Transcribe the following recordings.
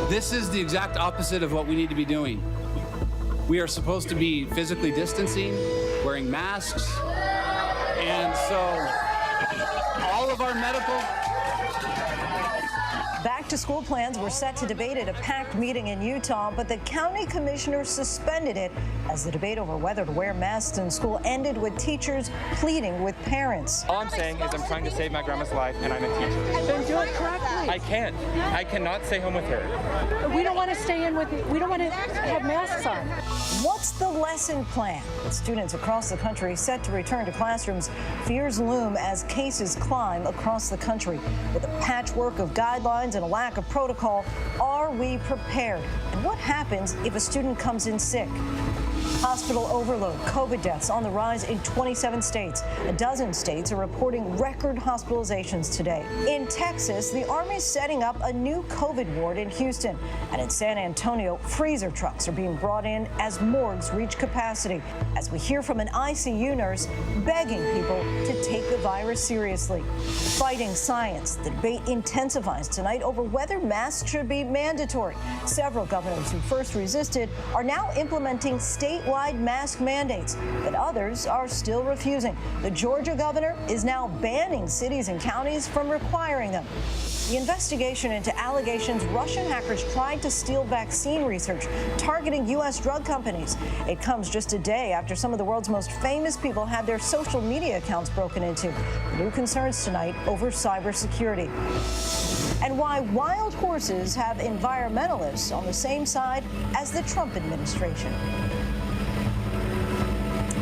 This is the exact opposite of what we need to be doing. We are supposed to be physically distancing, wearing masks, and so all of our medical... Back-to-school plans were set to debate at a packed meeting in Utah, but the county commissioner suspended it as the debate over whether to wear masks in school ended with teachers pleading with parents. All I'm saying is I'm trying to save my grandma's life, and I'm a teacher. Then do it correctly. I can't. I cannot stay home with her. We don't want to stay in with, we don't want to have masks on. What's the lesson plan? With students across the country set to return to classrooms, fears loom as cases climb across the country. With a patchwork of guidelines and a lack of protocol, are we prepared? And what happens if a student comes in sick? Hospital overload, COVID deaths on the rise in 27 states. A dozen states are reporting record hospitalizations today. In Texas, the Army's setting up a new COVID ward in Houston. And in San Antonio, freezer trucks are being brought in as morgues reach capacity. As we hear from an ICU nurse begging people to take the virus seriously. Fighting science, the debate intensifies tonight over whether masks should be mandatory. Several governors who first resisted are now implementing statewide mask mandates, but others are still refusing. The Georgia governor is now banning cities and counties from requiring them. The investigation into allegations Russian hackers tried to steal vaccine research, targeting U.S. drug companies. It comes just a day after some of the world's most famous people had their social media accounts broken into. New concerns tonight over cybersecurity. And why wild horses have environmentalists on the same side as the Trump administration.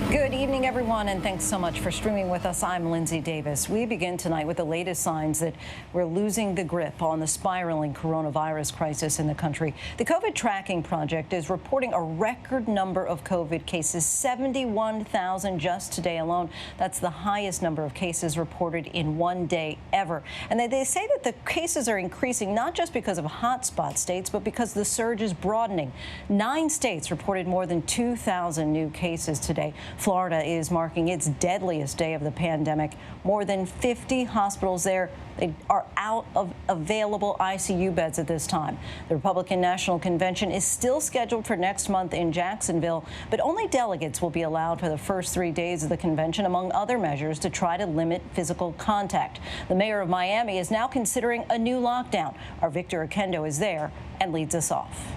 Good evening, everyone, and thanks so much for streaming with us. I'm Lindsay Davis. We begin tonight with the latest signs that we're losing the grip on the spiraling coronavirus crisis in the country. The COVID Tracking Project is reporting a record number of COVID cases, 71,000 just today alone. That's the highest number of cases reported in one day ever. And they say that the cases are increasing not just because of hotspot states, but because the surge is broadening. 9 states reported more than 2,000 new cases today. Florida is marking its deadliest day of the pandemic. More than 50 hospitals there are out of available ICU beds at this time. The Republican National Convention is still scheduled for next month in Jacksonville, but only delegates will be allowed for the first 3 days of the convention, among other measures to try to limit physical contact. The mayor of Miami is now considering a new lockdown. Our Victor Oquendo is there and leads us off.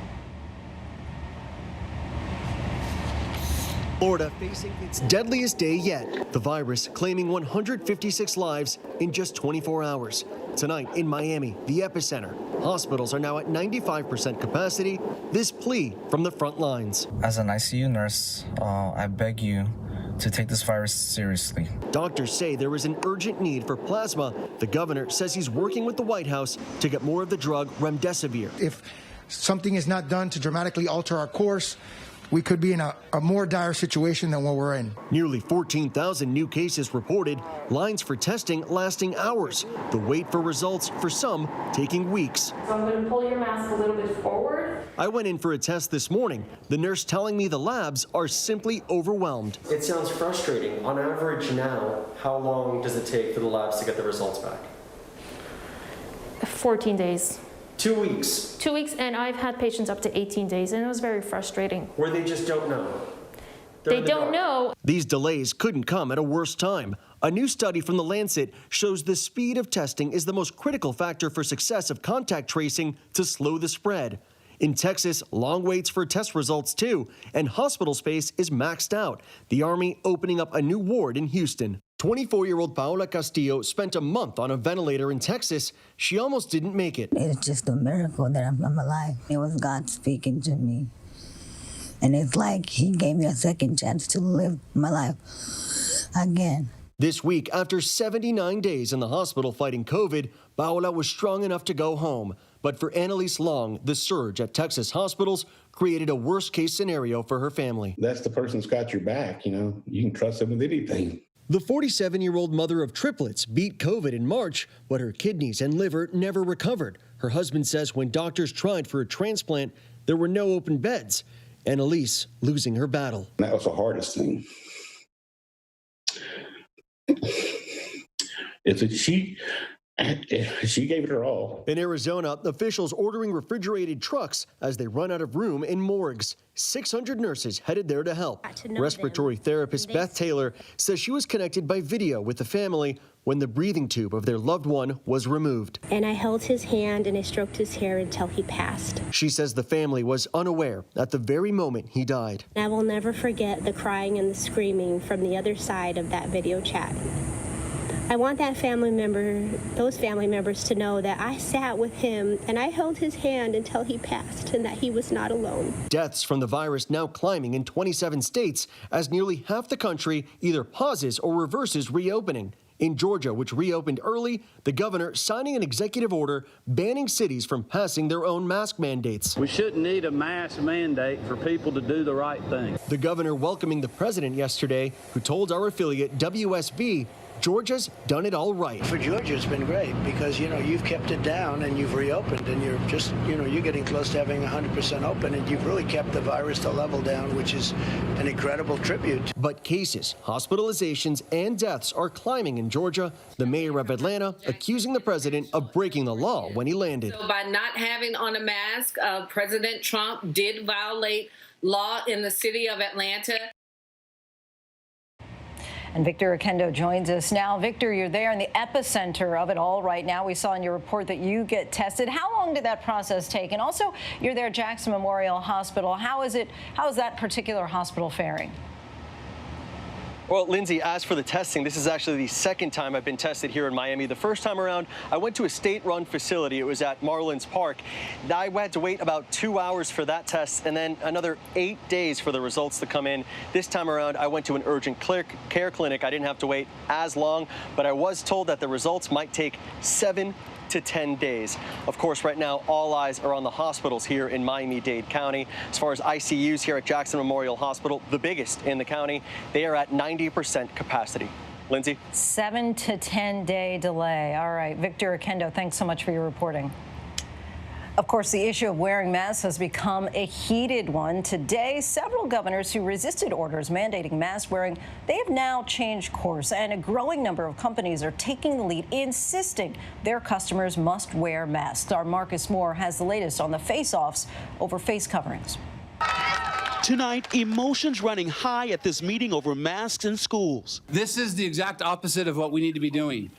Florida facing its deadliest day yet. The virus claiming 156 lives in just 24 hours. Tonight in Miami, the epicenter, hospitals are now at 95% capacity. This plea from the front lines. As an ICU nurse, I beg you to take this virus seriously. Doctors say there is an urgent need for plasma. The governor says he's working with the White House to get more of the drug remdesivir. If something is not done to dramatically alter our course, we could be in a more dire situation than what we're in. Nearly 14,000 new cases reported, lines for testing lasting hours. The wait for results for some taking weeks. So I'm going to pull your mask a little bit forward. I went in for a test this morning. The nurse telling me the labs are simply overwhelmed. It sounds frustrating. On average now, how long does it take for the labs to get the results back? 14 days. 2 weeks. 2 weeks, and I've had patients up to 18 days, and it was very frustrating. Where they just don't know. They don't know. These delays couldn't come at a worse time. A new study from The Lancet shows the speed of testing is the most critical factor for success of contact tracing to slow the spread. In Texas, long waits for test results too, and hospital space is maxed out. The Army opening up a new ward in Houston. 24-year-old Paola Castillo spent a month on a ventilator in Texas. She almost didn't make it. It's just a miracle that I'm alive. It was God speaking to me. And it's like he gave me a second chance to live my life again. This week, after 79 days in the hospital fighting COVID, Paola was strong enough to go home. But for Annalise Long, the surge at Texas hospitals created a worst-case scenario for her family. That's the person's got your back, you know. You can trust them with anything. The 47-year-old mother of triplets beat COVID in March, but her kidneys and liver never recovered. Her husband says when doctors tried for a transplant, there were no open beds. Annalise losing her battle. That was the hardest thing. She She gave it her all. In Arizona, officials ordering refrigerated trucks as they run out of room in morgues. 600 nurses headed there to help. Respiratory therapist Beth Taylor says she was connected by video with the family when the breathing tube of their loved one was removed. And I held his hand and I stroked his hair until he passed. She says the family was unaware at the very moment he died. I will never forget the crying and the screaming from the other side of that video chat. I want that family member, those family members, to know that I sat with him and I held his hand until he passed and that he was not alone. Deaths from the virus now climbing in 27 states as nearly half the country either pauses or reverses reopening. In Georgia, which reopened early, the governor signing an executive order banning cities from passing their own mask mandates. We shouldn't need a mask mandate for people to do the right thing. The governor welcoming the president yesterday, who told our affiliate WSB Georgia's done it all right. For Georgia, it's been great because, you've kept it down and you've reopened and you're just, you're getting close to having 100% open and you've really kept the virus to level down, which is an incredible tribute. But cases, hospitalizations, and deaths are climbing in Georgia. The mayor of Atlanta accusing the president of breaking the law when he landed. So by not having on a mask, President Trump did violate law in the city of Atlanta. And Victor Oquendo joins us now. Victor, you're there in the epicenter of it all right now. We saw in your report that you get tested. How long did that process take? And also, you're there at Jackson Memorial Hospital. How is that particular hospital faring? Well, Lindsay, as for the testing, this is actually the second time I've been tested here in Miami. The first time around, I went to a state-run facility. It was at Marlins Park. I had to wait about 2 hours for that test and then another 8 days for the results to come in. This time around, I went to an urgent care clinic. I didn't have to wait as long, but I was told that the results might take 7 to 10 days. Of course, right now, all eyes are on the hospitals here in Miami-Dade County. As far as ICUs here at Jackson Memorial Hospital, the biggest in the county, they are at 90% capacity. Lindsay? 7 to 10 day delay. All right, Victor Oquendo, thanks so much for your reporting. Of course, the issue of wearing masks has become a heated one. Today, several governors who resisted orders mandating mask wearing, they have now changed course, and a growing number of companies are taking the lead, insisting their customers must wear masks. Our Marcus Moore has the latest on the face-offs over face coverings. Tonight, emotions running high at this meeting over masks in schools. This is the exact opposite of what we need to be doing.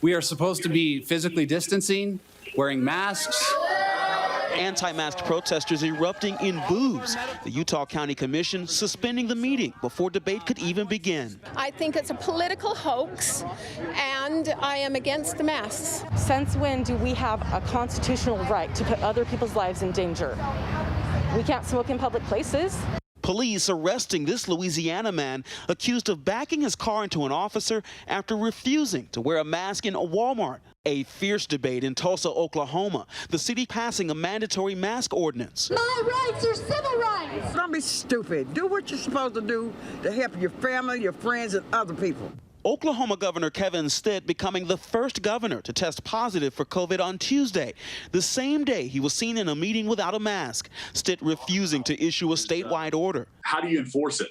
We are supposed to be physically distancing, wearing masks. Anti-mask protesters erupting in boos. The Utah County Commission suspending the meeting before debate could even begin. I think it's a political hoax, and I am against the masks. Since when do we have a constitutional right to put other people's lives in danger? We can't smoke in public places. Police arresting this Louisiana man accused of backing his car into an officer after refusing to wear a mask in a Walmart. A fierce debate in Tulsa, Oklahoma, the city passing a mandatory mask ordinance. My rights are civil rights. Don't be stupid. Do what you're supposed to do to help your family, your friends, and other people. Oklahoma Governor Kevin Stitt becoming the first governor to test positive for COVID on Tuesday, the same day he was seen in a meeting without a mask. Stitt refusing to issue a statewide order. How do you enforce it?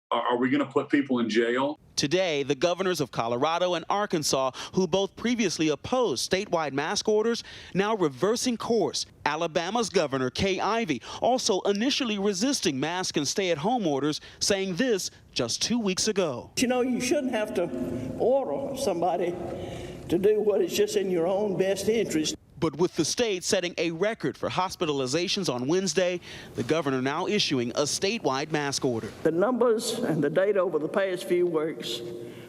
Are we going to put people in jail? Today, the governors of Colorado and Arkansas, who both previously opposed statewide mask orders, now reversing course. Alabama's Governor Kay Ivey also initially resisting mask and stay-at-home orders, saying this just 2 weeks ago. You shouldn't have to order somebody to do what is just in your own best interest. But with the state setting a record for hospitalizations on Wednesday, the governor now issuing a statewide mask order. The numbers and the data over the past few weeks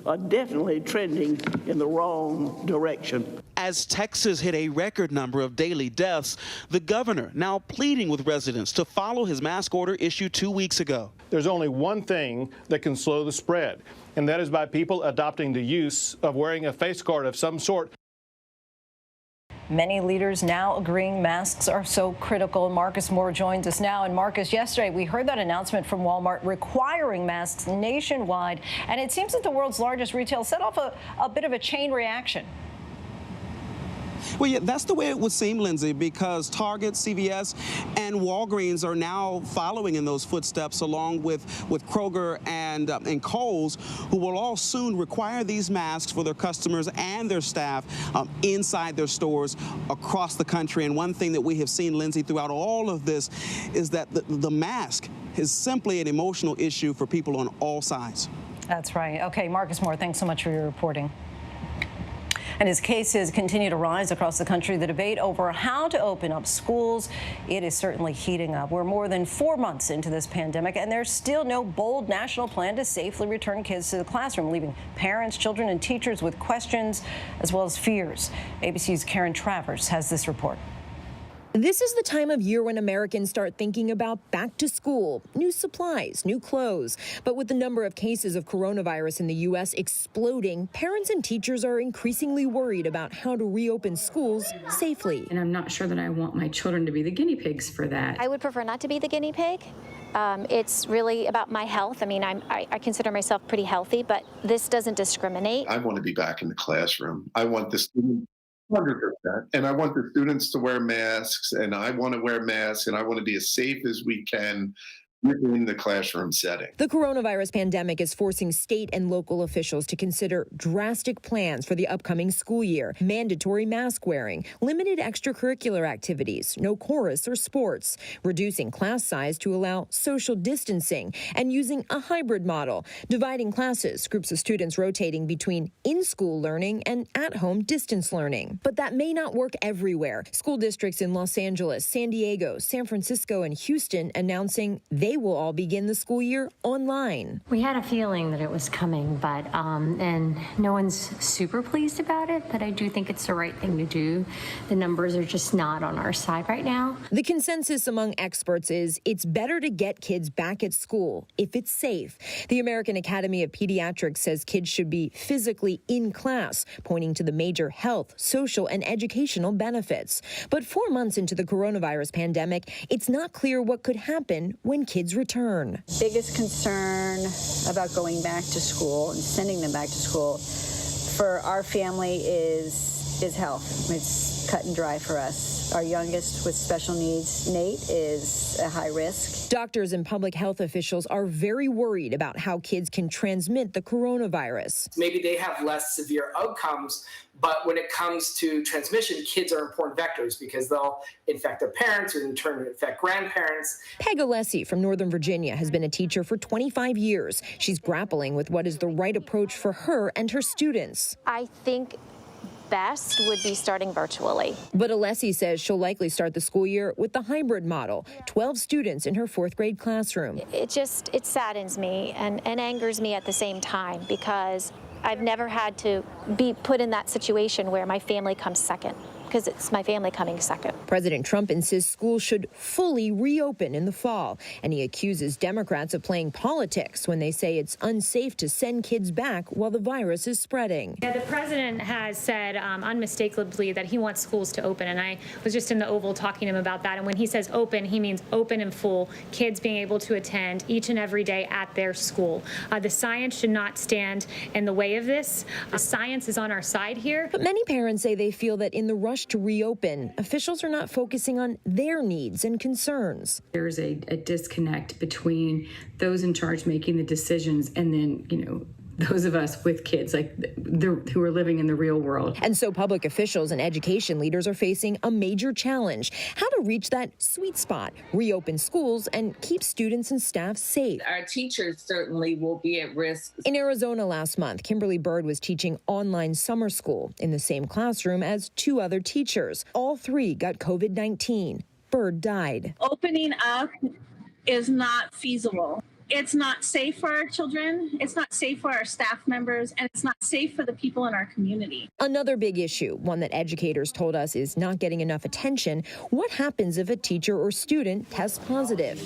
are definitely trending in the wrong direction. As Texas hit a record number of daily deaths, the governor now pleading with residents to follow his mask order issued 2 weeks ago. There's only one thing that can slow the spread, and that is by people adopting the use of wearing a face guard of some sort. Many leaders now agreeing masks are so critical. Marcus Moore joins us now. And Marcus, yesterday we heard that announcement from Walmart requiring masks nationwide. And it seems that the world's largest retailer set off a bit of a chain reaction. Well, yeah, that's the way it would seem, Lindsay, because Target, CVS, and Walgreens are now following in those footsteps, along with Kroger and Kohl's, who will all soon require these masks for their customers and their staff inside their stores across the country. And one thing that we have seen, Lindsay, throughout all of this is that the mask is simply an emotional issue for people on all sides. That's right. Okay, Marcus Moore, thanks so much for your reporting. And as cases continue to rise across the country, the debate over how to open up schools, it is certainly heating up. We're more than 4 months into this pandemic, and there's still no bold national plan to safely return kids to the classroom, leaving parents, children, and teachers with questions as well as fears. ABC's Travers has this report. This is the time of year when Americans start thinking about back to school, new supplies, new clothes. But with the number of cases of coronavirus in the U.S. exploding, parents and teachers are increasingly worried about how to reopen schools safely. And I'm not sure that I want my children to be the guinea pigs for that. I would prefer not to be the guinea pig. It's really about my health. I mean, I consider myself pretty healthy, but this doesn't discriminate. I want to be back in the classroom. I want the students 100%. And I want the students to wear masks, and I want to wear masks, and I want to be as safe as we can within the classroom setting. The coronavirus pandemic is forcing state and local officials to consider drastic plans for the upcoming school year. Mandatory mask wearing, limited extracurricular activities, no chorus or sports, reducing class size to allow social distancing, and using a hybrid model, dividing classes, groups of students rotating between in-school learning and at-home distance learning. But that may not work everywhere. School districts in Los Angeles, San Diego, San Francisco, and Houston announcing they will all begin the school year online. We had a feeling that it was coming, but and no one's super pleased about it, but I do think it's the right thing to do. The numbers are just not on our side right now. The consensus among experts is it's better to get kids back at school if it's safe. The American Academy of Pediatrics says kids should be physically in class, pointing to the major health, social, and educational benefits. But 4 months into the coronavirus pandemic, it's not clear what could happen when kids return. Biggest concern about going back to school and sending them back to school for our family is health. It's cut and dry for us. Our youngest with special needs, Nate, is a high risk. Doctors and public health officials are very worried about how kids can transmit the coronavirus. Maybe they have less severe outcomes, but when it comes to transmission, kids are important vectors because they'll infect their parents or in turn infect grandparents. Peg Alessi from Northern Virginia has been a teacher for 25 years. She's grappling with what is the right approach for her and her students. I think best would be starting virtually. But Alessi says she'll likely start the school year with the hybrid model, 12 students in her 4th grade classroom. It saddens me and angers me at the same time because I've never had to be put in that situation where my family comes second, because it's my family coming second. President Trump insists schools should fully reopen in the fall, and he accuses Democrats of playing politics when they say it's unsafe to send kids back while the virus is spreading. Yeah, the president has said unmistakably that he wants schools to open, and I was just in the Oval talking to him about that, and when he says open, he means open and full, kids being able to attend each and every day at their school. The science should not stand in the way of this. The science is on our side here. But many parents say they feel that in the rush to reopen, officials are not focusing on their needs and concerns. There's a disconnect between those in charge making the decisions and then, those of us with kids, who are living in the real world. And so public officials and education leaders are facing a major challenge: how to reach that sweet spot, reopen schools, and keep students and staff safe. Our teachers certainly will be at risk. In Arizona last month, Kimberly Bird was teaching online summer school in the same classroom as 2 other teachers. All 3 got COVID-19. Bird died. Opening up is not feasible. It's not safe for our children, it's not safe for our staff members, and it's not safe for the people in our community. Another big issue, one that educators told us is not getting enough attention: what happens if a teacher or student tests positive?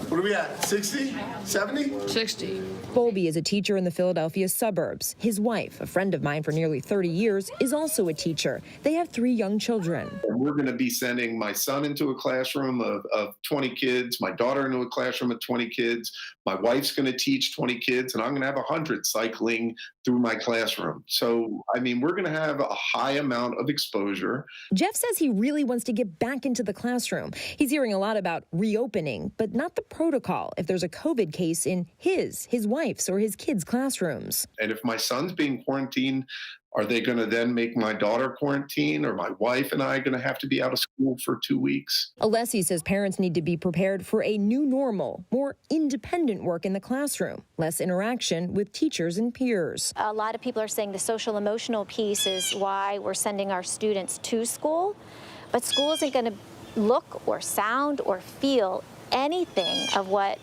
What are we at, 60, 70? 60. Bowlby is a teacher in the Philadelphia suburbs. His wife, a friend of mine for nearly 30 years, is also a teacher. They have 3 young children. We're going to be sending my son into a classroom of 20 kids, my daughter into a classroom of 20 kids. My wife's going to teach 20 kids, and I'm going to have 100 cycling through my classroom. So, I mean, we're going to have a high amount of exposure. Jeff says he really wants to get back into the classroom. He's hearing a lot about reopening, but not the protocol if there's a COVID case in his wife's, or his kids' classrooms. And if my son's being quarantined, are they going to then make my daughter quarantine, or my wife and I going to have to be out of school for 2 weeks? Alessi says parents need to be prepared for a new normal, more independent work in the classroom, less interaction with teachers and peers. A lot of people are saying the social emotional piece is why we're sending our students to school, but school isn't going to look or sound or feel anything of what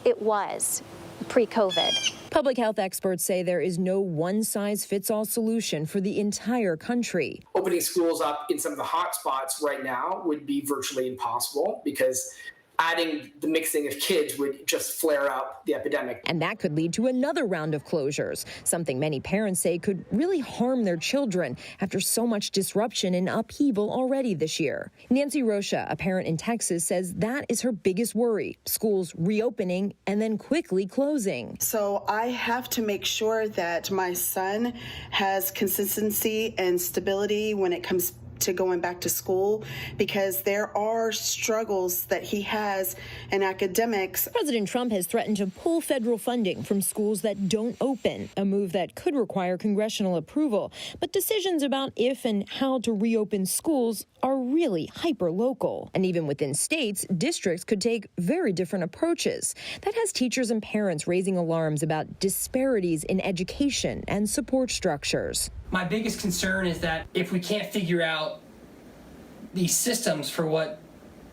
it was pre-COVID. Public health experts say there is no one-size-fits-all solution for the entire country. Opening schools up in some of the hot spots right now would be virtually impossible because adding the mixing of kids would just flare up the epidemic. And that could lead to another round of closures, something many parents say could really harm their children after so much disruption and upheaval already this year. Nancy Rocha, a parent in Texas, says that is her biggest worry, schools reopening and then quickly closing. So I have to make sure that my son has consistency and stability when it comes to going back to school, because there are struggles that he has in academics. President Trump has threatened to pull federal funding from schools that don't open, a move that could require congressional approval. But decisions about if and how to reopen schools are really hyper-local. And even within states, districts could take very different approaches. That has teachers and parents raising alarms about disparities in education and support structures. My biggest concern is that if we can't figure out these systems for what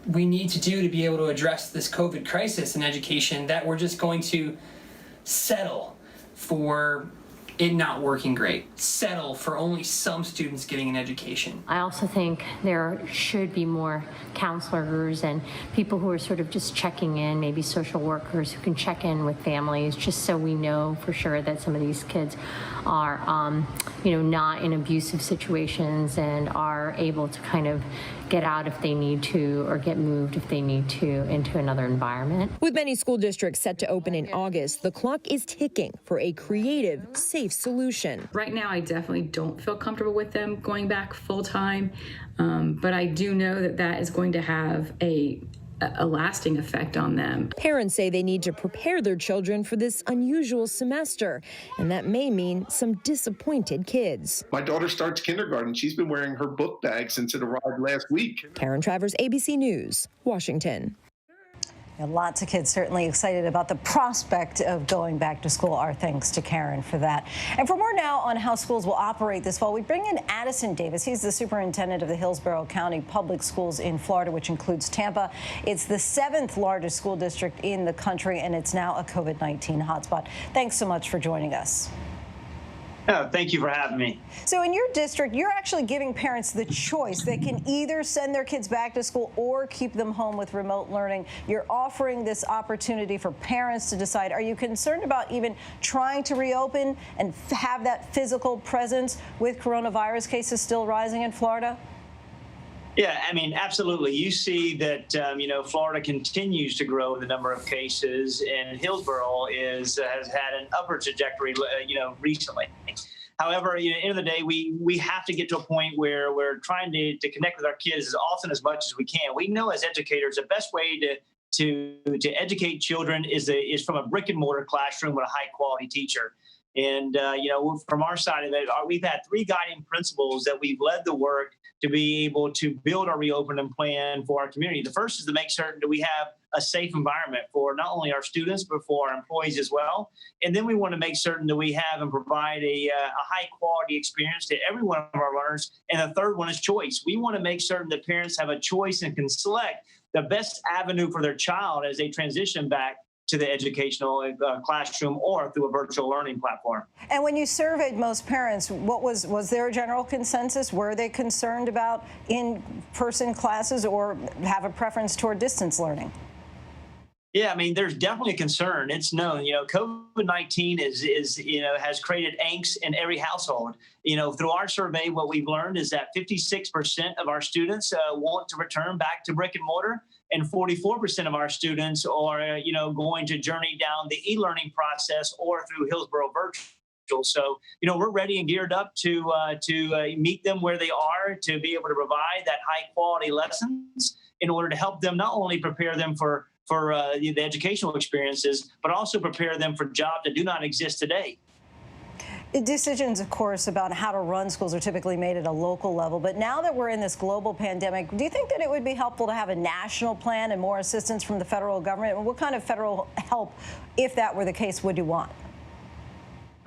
we need to do to be able to address this COVID crisis in education, that we're just going to settle for it not working great, settle for only some students getting an education. I also think there should be more counselors and people who are sort of just checking in, maybe social workers who can check in with families, just so we know for sure that some of these kids are, not in abusive situations and are able to kind of get out if they need to, or get moved if they need to, into another environment. With many school districts set to open in August, the clock is ticking for a creative, safe solution. Right now, I definitely don't feel comfortable with them going back full time, but I do know that is going to have a lasting effect on them. Parents say they need to prepare their children for this unusual semester, and that may mean some disappointed kids. My daughter starts kindergarten. She's been wearing her book bag since it arrived last week. Karen Travers, ABC News, Washington. Lots of kids certainly excited about the prospect of going back to school. Our thanks to Karen for that. And for more now on how schools will operate this fall, we bring in Addison Davis. He's the superintendent of the Hillsborough County Public Schools in Florida, which includes Tampa. It's the 7th largest school district in the country, and it's now a COVID-19 hotspot. Thanks so much for joining us. Oh, thank you for having me. So in your district, you're actually giving parents the choice. They can either send their kids back to school or keep them home with remote learning. You're offering this opportunity for parents to decide. Are you concerned about even trying to reopen and have that physical presence with coronavirus cases still rising in Florida? Yeah, I mean, absolutely. You see that, Florida continues to grow in the number of cases, and Hillsborough has had an upward trajectory, recently. However, at the end of the day, we have to get to a point where we're trying to connect with our kids as often as much as we can. We know as educators, the best way to educate children is from a brick and mortar classroom with a high quality teacher. And, from our side of it, we've had 3 guiding principles that we've led the work to be able to build our reopening plan for our community. The first is to make certain that we have a safe environment for not only our students, but for our employees as well. And then we want to make certain that we have and provide a high quality experience to every one of our learners. And the third one is choice. We want to make certain that parents have a choice and can select the best avenue for their child as they transition back to the educational classroom or through a virtual learning platform. And when you surveyed most parents, was there a general consensus? Were they concerned about in-person classes or have a preference toward distance learning? Yeah, I mean, there's definitely a concern. It's known, COVID-19 has created angst in every household. Through our survey, what we've learned is that 56% of our students want to return back to brick and mortar, and 44% of our students are, going to journey down the e-learning process or through Hillsborough Virtual. So, we're ready and geared up to meet them where they are, to be able to provide that high quality lessons in order to help them not only prepare them for the educational experiences, but also prepare them for jobs that do not exist today. Decisions, of course, about how to run schools are typically made at a local level. But now that we're in this global pandemic, do you think that it would be helpful to have a national plan and more assistance from the federal government? And what kind of federal help, if that were the case, would you want?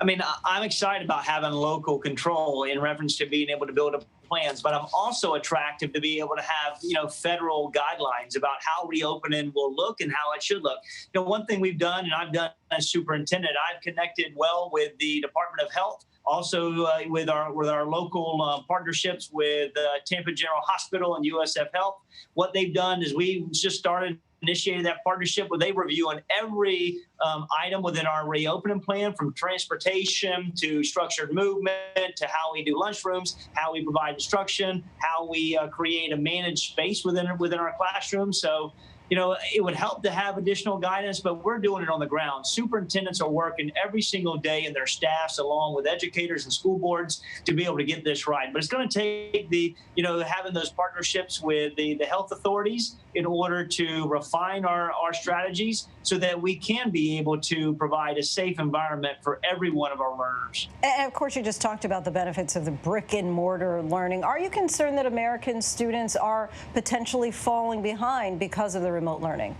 I mean, I'm excited about having local control in reference to being able to build up plans, but I'm also attractive to be able to have, federal guidelines about how reopening will look and how it should look. One thing we've done, and I've done as superintendent, I've connected well with the Department of Health, also with our local partnerships with Tampa General Hospital and USF Health. What they've done is we just initiated that partnership where they review on every item within our reopening plan, from transportation to structured movement to how we do lunchrooms, how we provide instruction, how we create a managed space within our classroom. So, it would help to have additional guidance, but we're doing it on the ground. Superintendents are working every single day, and their staffs, along with educators and school boards, to be able to get this right. But it's going to take having those partnerships with the health authorities in order to refine our strategies so that we can be able to provide a safe environment for every one of our learners. And of course, you just talked about the benefits of the brick and mortar learning. Are you concerned that American students are potentially falling behind because of the remote learning?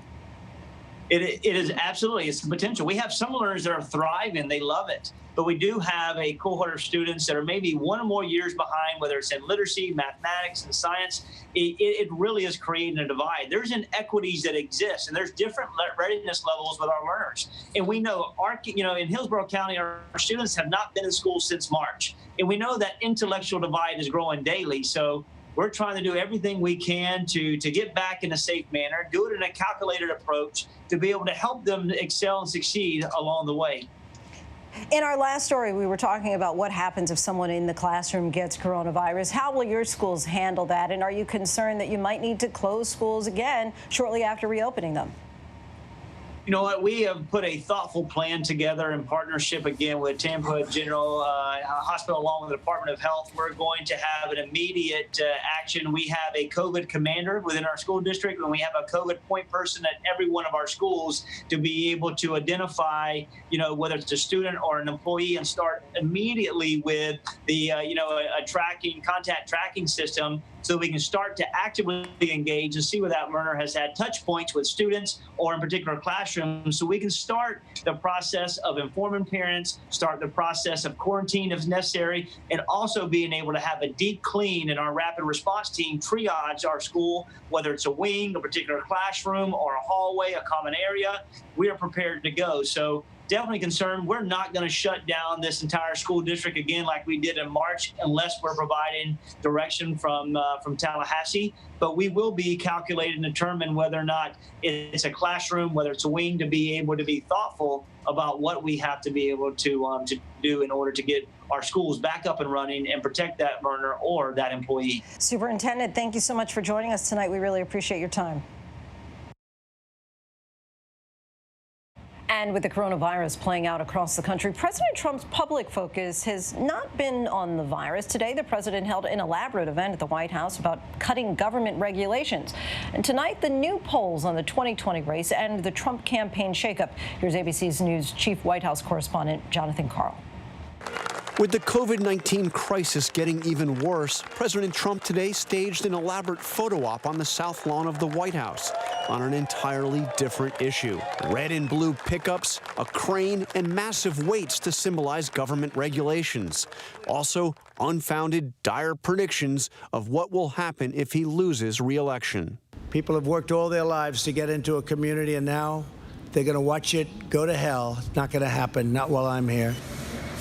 It is absolutely. It's the potential. We have some learners that are thriving. They love it. But we do have a cohort of students that are maybe 1 or more years behind, whether it's in literacy, mathematics, and science. It really is creating a divide. There's inequities that exist, and there's different readiness levels with our learners. And we know, in Hillsborough County, our students have not been in school since March. And we know that intellectual divide is growing daily. So we're trying to do everything we can to get back in a safe manner, do it in a calculated approach to be able to help them excel and succeed along the way. In our last story, we were talking about what happens if someone in the classroom gets coronavirus. How will your schools handle that? And are you concerned that you might need to close schools again shortly after reopening them? You know what? We have put a thoughtful plan together in partnership, again, with Tampa General Hospital, along with the Department of Health. We're going to have an immediate action. We have a COVID commander within our school district, and we have a COVID point person at every one of our schools to be able to identify, whether it's a student or an employee, and start immediately with the, a contact tracking system, so we can start to actively engage and see where that learner has had touch points with students or in particular classrooms, so we can start the process of informing parents, start the process of quarantine if necessary, and also being able to have a deep clean in our rapid response team, triage our school, whether it's a wing, a particular classroom, or a hallway, a common area. We are prepared to go. So definitely concerned. We're not going to shut down this entire school district again like we did in March unless we're providing direction from Tallahassee. But we will be calculating and determine whether or not it's a classroom, whether it's a wing, to be able to be thoughtful about what we have to be able to do in order to get our schools back up and running and protect that learner or that employee. Superintendent, thank you so much for joining us tonight. We really appreciate your time. And with the coronavirus playing out across the country, President Trump's public focus has not been on the virus. Today, the president held an elaborate event at the White House about cutting government regulations. And tonight, the new polls on the 2020 race and the Trump campaign shakeup. Here's ABC's News Chief White House correspondent Jonathan Karl. With the COVID-19 crisis getting even worse, President Trump today staged an elaborate photo op on the South Lawn of the White House on an entirely different issue. Red and blue pickups, a crane, and massive weights to symbolize government regulations. Also, unfounded, dire predictions of what will happen if he loses re-election. People have worked all their lives to get into a community, and now they're going to watch it go to hell. It's not going to happen, not while I'm here.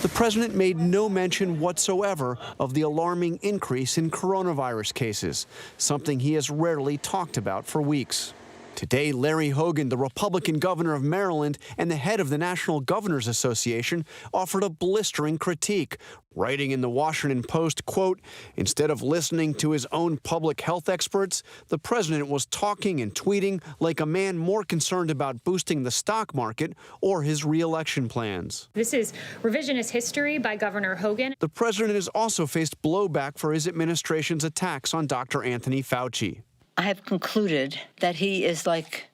The president made no mention whatsoever of the alarming increase in coronavirus cases, something he has rarely talked about for weeks. Today, Larry Hogan, the Republican governor of Maryland and the head of the National Governors Association, offered a blistering critique, writing in the Washington Post, quote, "Instead of listening to his own public health experts, the president was talking and tweeting like a man more concerned about boosting the stock market or his re-election plans." This is revisionist history by Governor Hogan. The president has also faced blowback for his administration's attacks on Dr. Anthony Fauci. I have concluded that he is like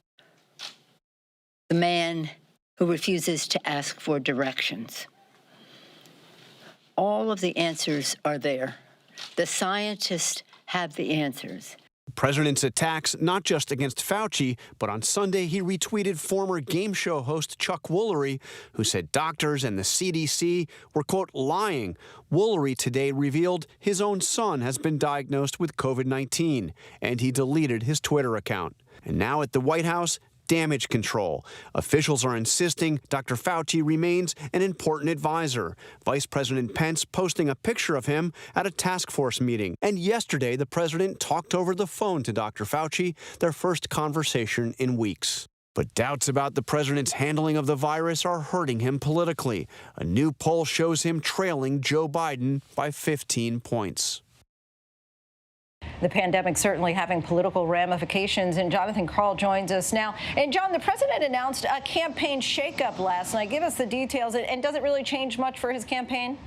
the man who refuses to ask for directions. All of the answers are there. The scientists have the answers. The president's attacks not just against Fauci, but on Sunday he retweeted former game show host Chuck Woolery, who said doctors and the CDC were, quote, lying. Woolery today revealed his own son has been diagnosed with COVID-19, and he deleted his Twitter account. And now at the White House, damage control. Officials are insisting Dr. Fauci remains an important advisor. Vice President Pence posting a picture of him at a task force meeting. And yesterday, the president talked over the phone to Dr. Fauci, their first conversation in weeks. But doubts about the president's handling of the virus are hurting him politically. A new poll shows him trailing Joe Biden by 15 points. The pandemic certainly having political ramifications, and Jonathan Karl joins us now. And John, the president announced a campaign shakeup last night. Give us the details, and does it really change much for his campaign?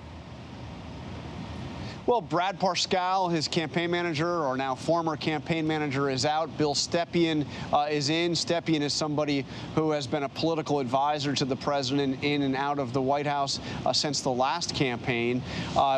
Well, Brad Parscale, his campaign manager, or now former campaign manager, is out. Bill Stepien is in. Stepien is somebody who has been a political advisor to the president in and out of the White House since the last campaign.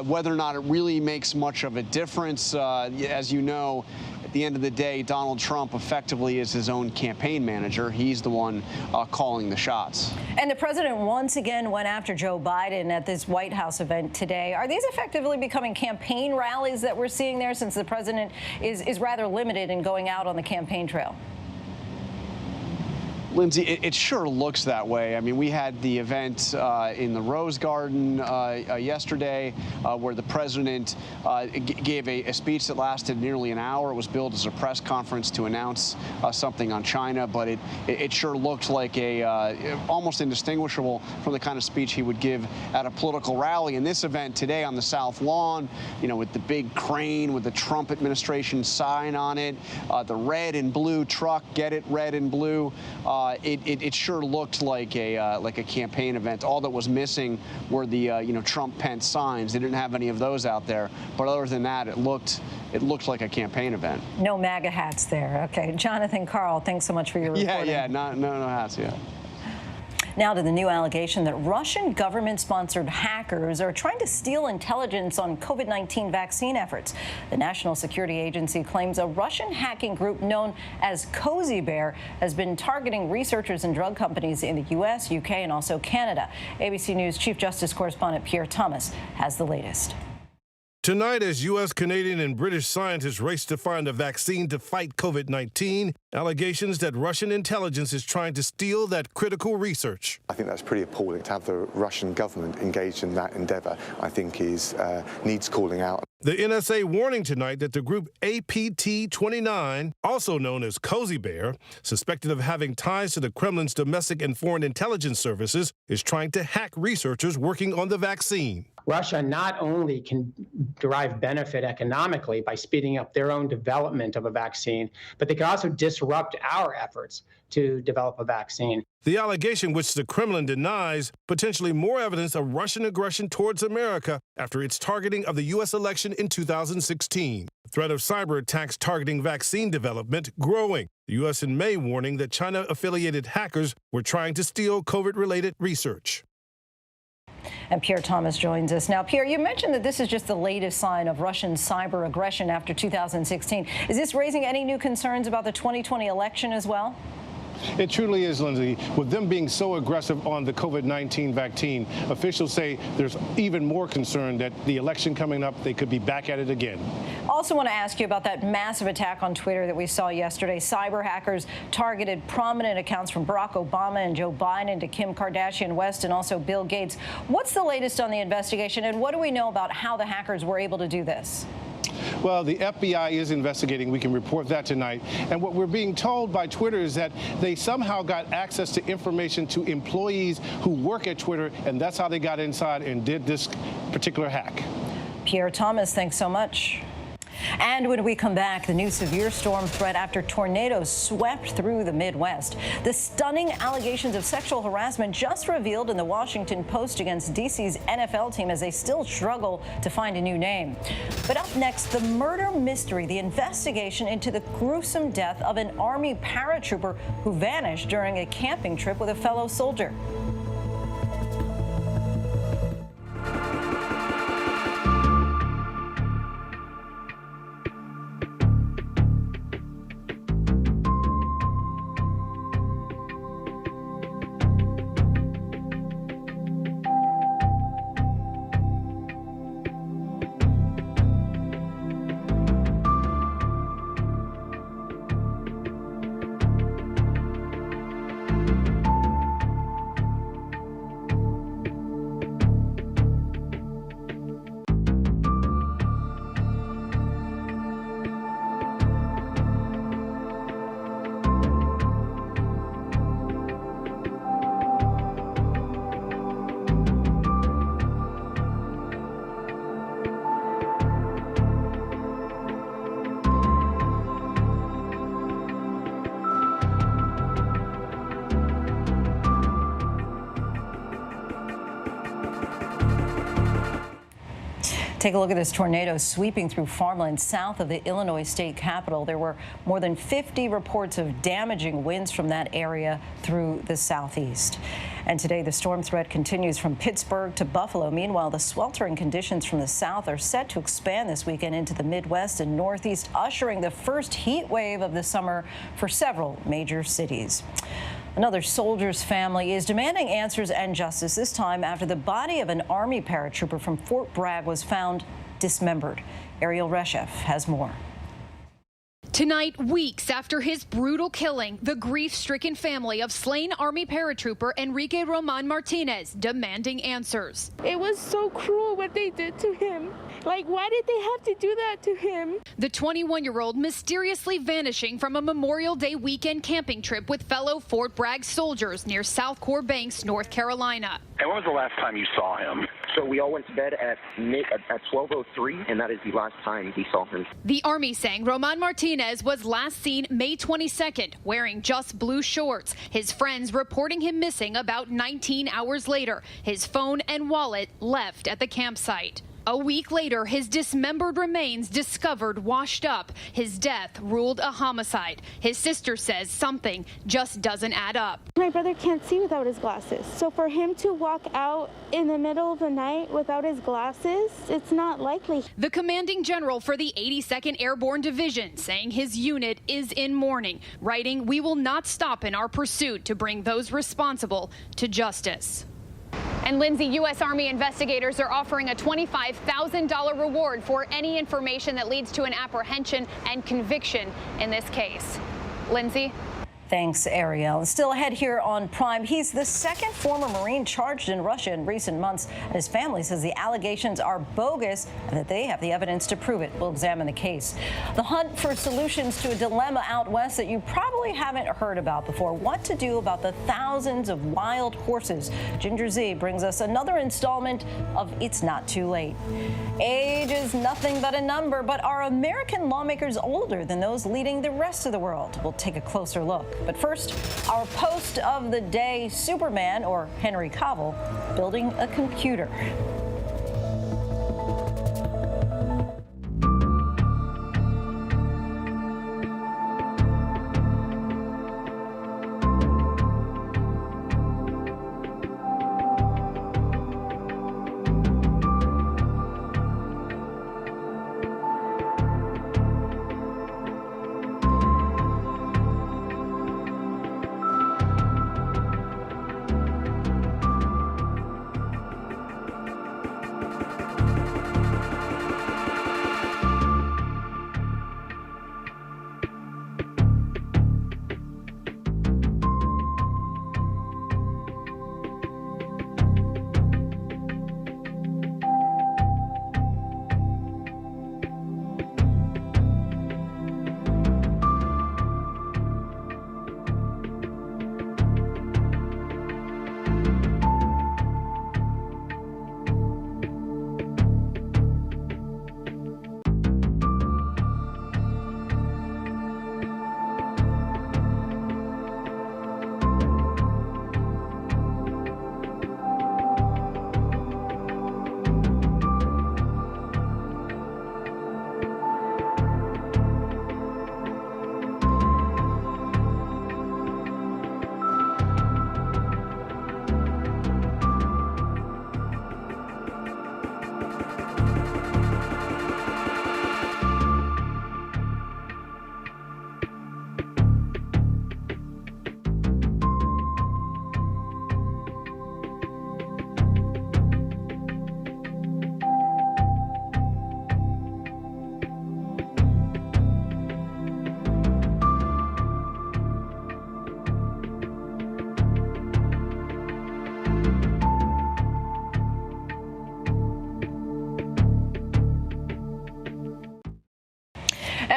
Whether or not it really makes much of a difference, as you know, at the end of the day, Donald Trump effectively is his own campaign manager. He's the one calling the shots. And the president once again went after Joe Biden at this White House event today. Are these effectively becoming campaign rallies that we're seeing there, since the president is rather limited in going out on the campaign trail? Lindsay, it sure looks that way. I mean, we had the event in the Rose Garden yesterday where the president gave a speech that lasted nearly an hour. It was billed as a press conference to announce something on China, but it sure looked like almost indistinguishable from the kind of speech he would give at a political rally. And this event today on the South Lawn, you know, with the big crane with the Trump administration sign on it, the red and blue truck, get it, red and blue. It sure looked like a campaign event. All that was missing were the Trump-Pence signs. They didn't have any of those out there. But other than that, it looked like a campaign event. No MAGA hats there. Okay, Jonathan Karl, thanks so much for your reporting. Yeah, no hats. Yeah. Now to the new allegation that Russian government-sponsored hackers are trying to steal intelligence on COVID-19 vaccine efforts. The National Security Agency claims a Russian hacking group known as Cozy Bear has been targeting researchers and drug companies in the U.S., UK, and also Canada. ABC News Chief Justice Correspondent Pierre Thomas has the latest. Tonight, as U.S., Canadian, and British scientists race to find a vaccine to fight COVID-19, allegations that Russian intelligence is trying to steal that critical research. I think that's pretty appalling. To have the Russian government engaged in that endeavor, I think needs calling out. The NSA warning tonight that the group APT-29, also known as Cozy Bear, suspected of having ties to the Kremlin's domestic and foreign intelligence services, is trying to hack researchers working on the vaccine. Russia not only can derive benefit economically by speeding up their own development of a vaccine, but they can also disrupt our efforts to develop a vaccine. The allegation, which the Kremlin denies, potentially more evidence of Russian aggression towards America after its targeting of the U.S. election in 2016. The threat of cyber attacks targeting vaccine development growing. The U.S. in May warning that China-affiliated hackers were trying to steal COVID-related research. And Pierre Thomas joins us now. Pierre, you mentioned that this is just the latest sign of Russian cyber aggression after 2016. Is this raising any new concerns about the 2020 election as well? It truly is, Lindsay. With them being so aggressive on the COVID-19 vaccine, officials say there's even more concern that the election coming up, they could be back at it again. Also want to ask you about that massive attack on Twitter that we saw yesterday. Cyber hackers targeted prominent accounts from Barack Obama and Joe Biden to Kim Kardashian West and also Bill Gates. What's the latest on the investigation, and what do we know about how the hackers were able to do this? Well, the FBI is investigating. We can report that tonight. And what we're being told by Twitter is that they somehow got access to information to employees who work at Twitter, and that's how they got inside and did this particular hack. Pierre Thomas, thanks so much. And when we come back, the new severe storm threat after tornadoes swept through the Midwest. The stunning allegations of sexual harassment just revealed in the Washington Post against D.C.'s NFL team as they still struggle to find a new name. But up next, the murder mystery, the investigation into the gruesome death of an Army paratrooper who vanished during a camping trip with a fellow soldier. Take a look at this tornado sweeping through farmland south of the Illinois state capitol. There were more than 50 reports of damaging winds from that area through the southeast. And today, the storm threat continues from Pittsburgh to Buffalo. Meanwhile, the sweltering conditions from the south are set to expand this weekend into the Midwest and Northeast, ushering the first heat wave of the summer for several major cities. Another soldier's family is demanding answers and justice, this time after the body of an Army paratrooper from Fort Bragg was found dismembered. Ariel Reshef has more. Tonight, weeks after his brutal killing, the grief-stricken family of slain Army paratrooper Enrique Roman Martinez demanding answers. It was so cruel what they did to him. Like, why did they have to do that to him? The 21-year-old mysteriously vanishing from a Memorial Day weekend camping trip with fellow Fort Bragg soldiers near South Core Banks, North Carolina. And when was the last time you saw him? So we all went to bed at 12:03, and that is the last time we saw him. The Army saying Roman Martinez was last seen May 22nd, wearing just blue shorts. His friends reporting him missing about 19 hours later. His phone and wallet left at the campsite. A week later, his dismembered remains discovered washed up. His death ruled a homicide. His sister says something just doesn't add up. My brother can't see without his glasses. So for him to walk out in the middle of the night without his glasses, it's not likely. The commanding general for the 82nd Airborne Division saying his unit is in mourning, writing, "We will not stop in our pursuit to bring those responsible to justice." And Lindsay, U.S. Army investigators are offering a $25,000 reward for any information that leads to an apprehension and conviction in this case. Lindsay? Thanks, Ariel. Still ahead here on Prime, he's the second former Marine charged in Russia in recent months. And his family says the allegations are bogus and that they have the evidence to prove it. We'll examine the case. The hunt for solutions to a dilemma out west that you probably haven't heard about before. What to do about the thousands of wild horses. Ginger Z brings us another installment of It's Not Too Late. Age is nothing but a number, but are American lawmakers older than those leading the rest of the world? We'll take a closer look. But first, our post of the day, Superman, or Henry Cavill, building a computer.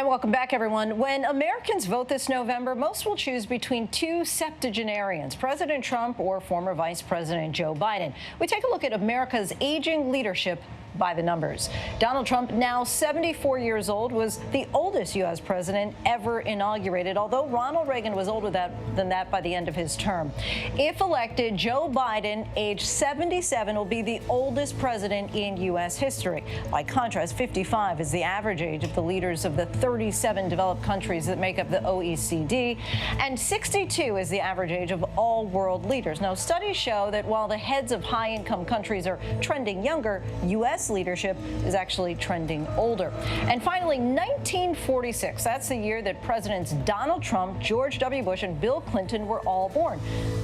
And welcome back, everyone. When Americans vote this November, most will choose between two septuagenarians, President Trump or former Vice President Joe Biden. We take a look at America's aging leadership by the numbers. Donald Trump, now 74 years old, was the oldest U.S. president ever inaugurated, although Ronald Reagan was older than that by the end of his term. If elected, Joe Biden, age 77, will be the oldest president in U.S. history. By contrast, 55 is the average age of the leaders of the 37 developed countries that make up the OECD, and 62 is the average age of all world leaders. Now, studies show that while the heads of high-income countries are trending younger, U.S. leadership is actually trending older. And finally, 1946. That's the year that Presidents Donald Trump, George W. Bush, and Bill Clinton were all born.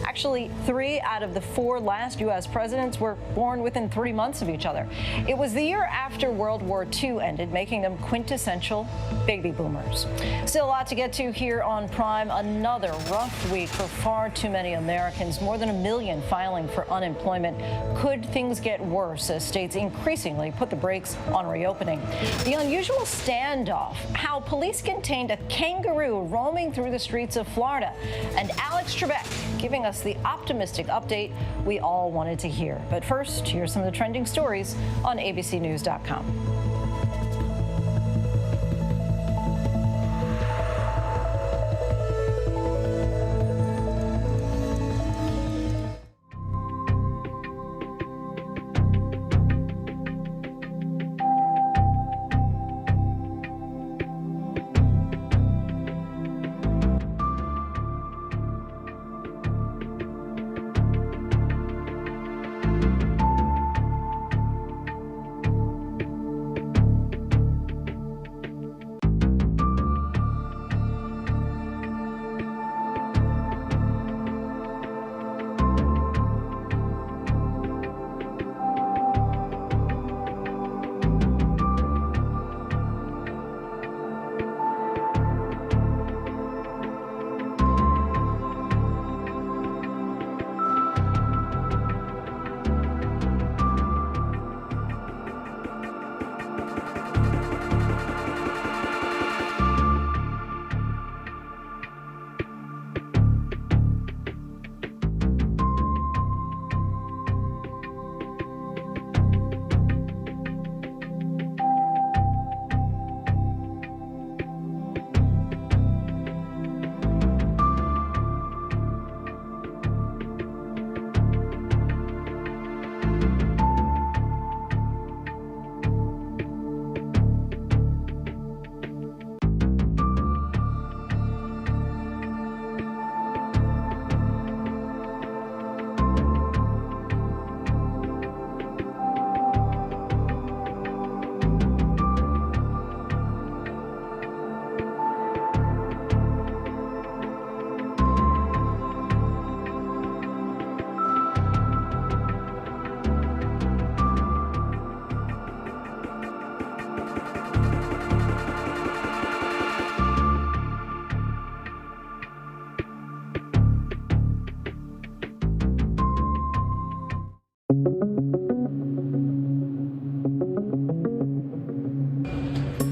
Actually, 3 out of the 4 last U.S. presidents were born within 3 months of each other. It was the year after World War II ended, making them quintessential baby boomers. Still a lot to get to here on Prime. Another rough week for far too many Americans. More than 1 million filing for unemployment. Could things get worse as states increasingly put the brakes on reopening? The unusual standoff, how police contained a kangaroo roaming through the streets of Florida, and Alex Trebek giving us the optimistic update we all wanted to hear. But first, here's some of the trending stories on abcnews.com.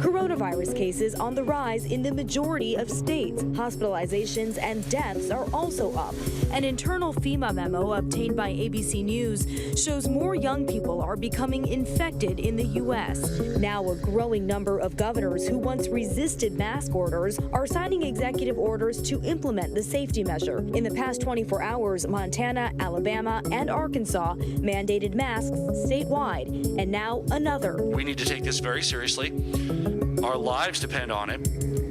Coronavirus cases on the rise in the majority of states. Hospitalizations and deaths are also up. An internal FEMA memo obtained by ABC News shows more young people are becoming infected in the U.S. Now, a growing number of governors who once resisted mask orders are signing executive orders to implement the safety measure. In the past 24 hours, Montana, Alabama, and Arkansas mandated masks statewide, and now another. We need to take this very seriously. Our lives depend on it,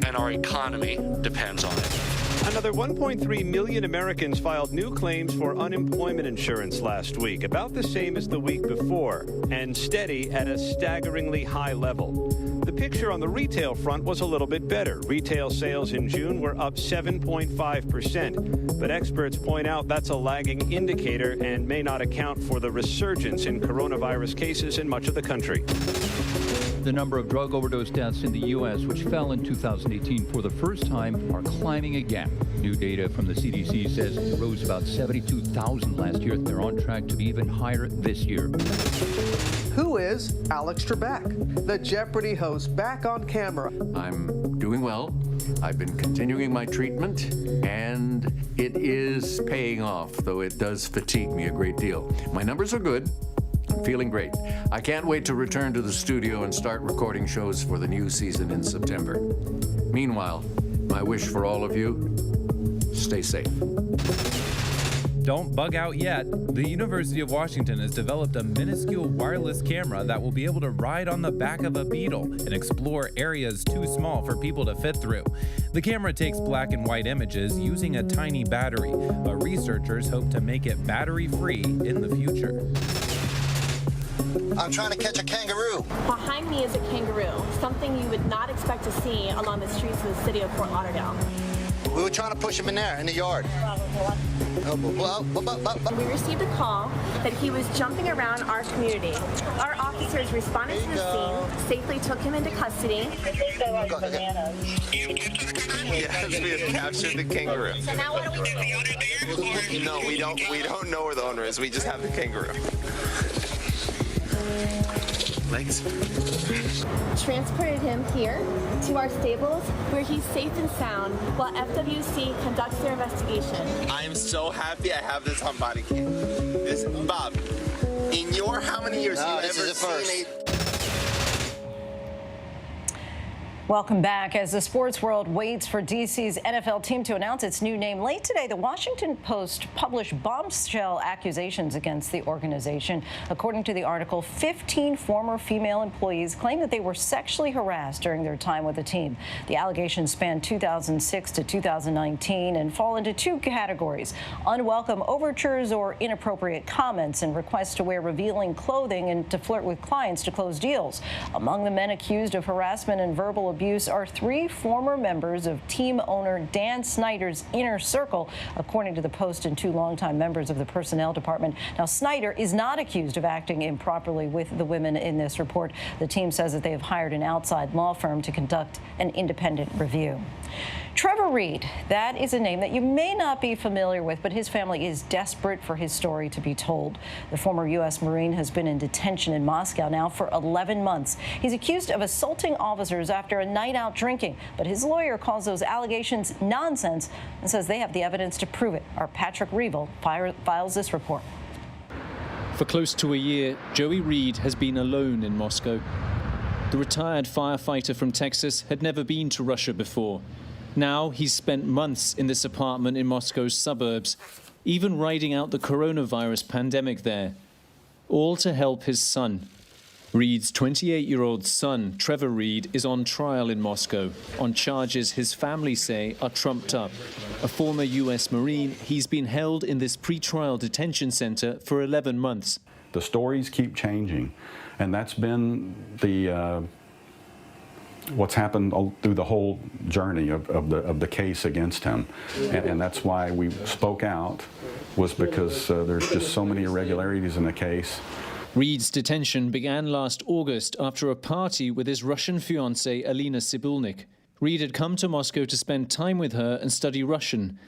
and our economy depends on it. Another 1.3 million Americans filed new claims for unemployment insurance last week, about the same as the week before, and steady at a staggeringly high level. The picture on the retail front was a little bit better. Retail sales in June were up 7.5%, but experts point out that's a lagging indicator and may not account for the resurgence in coronavirus cases in much of the country. The number of drug overdose deaths in the U.S., which fell in 2018 for the first time, are climbing again. New data from the CDC says it rose about 72,000 last year. They're on track to be even higher this year. Who is is Alex Trebek, the Jeopardy host, back on camera. I'm doing well. I've been continuing my treatment, and it is paying off, though it does fatigue me a great deal. My numbers are good. I'm feeling great. I can't wait to return to the studio and start recording shows for the new season in September. Meanwhile, my wish for all of you, stay safe. Don't bug out yet. The University of Washington has developed a minuscule wireless camera that will be able to ride on the back of a beetle and explore areas too small for people to fit through. The camera takes black and white images using a tiny battery, but researchers hope to make it battery-free in the future. I'm trying to catch a kangaroo. Behind me is a kangaroo, something you would not expect to see along the streets of the city of Fort Lauderdale. We were trying to push him in there, in the yard. We received a call that he was jumping around our community. Our officers responded to the scene, safely took him into custody. Yes, we have captured the kangaroo. So now what do we do? No, we don't know where the owner is. We just have the kangaroo. Legs. Transported him here to our stables where he's safe and sound while FWC conducts their investigation. I am so happy I have this on body cam. This, Bob, in your how many years have you ever seen a... Welcome back. As the sports world waits for DC's NFL team to announce its new name, late today, the Washington Post published bombshell accusations against the organization. According to the article, 15 former female employees claim that they were sexually harassed during their time with the team. The allegations span 2006 to 2019 and fall into two categories: unwelcome overtures or inappropriate comments and requests to wear revealing clothing and to flirt with clients to close deals. Among the men accused of harassment and verbal abuse are 3 former members of team owner Dan Snyder's inner circle, according to the Post, and 2 longtime members of the personnel department. Now, Snyder is not accused of acting improperly with the women in this report. The team says that they have hired an outside law firm to conduct an independent review. Trevor Reed, that is a name that you may not be familiar with, but his family is desperate for his story to be told. The former U.S. Marine has been in detention in Moscow now for 11 months. He's accused of assaulting officers after a night out drinking, but his lawyer calls those allegations nonsense and says they have the evidence to prove it. Our Patrick Reevell files this report. For close to a year, Joey Reed has been alone in Moscow. The retired firefighter from Texas had never been to Russia before. Now he's spent months in this apartment in Moscow's suburbs, even riding out the coronavirus pandemic there, all to help his son. Reed's 28-year-old son, Trevor Reed, is on trial in Moscow on charges his family say are trumped up. A former U.S. Marine, he's been held in this pretrial detention center for 11 months. The stories keep changing, and that's been the what's happened through the whole journey of the case against him, and that's why we spoke out, was because there's just so many irregularities in the case. Reed's detention began last August after a party with his Russian fiancée Alina Sibulnik. Reed had come to Moscow to spend time with her and study Russian.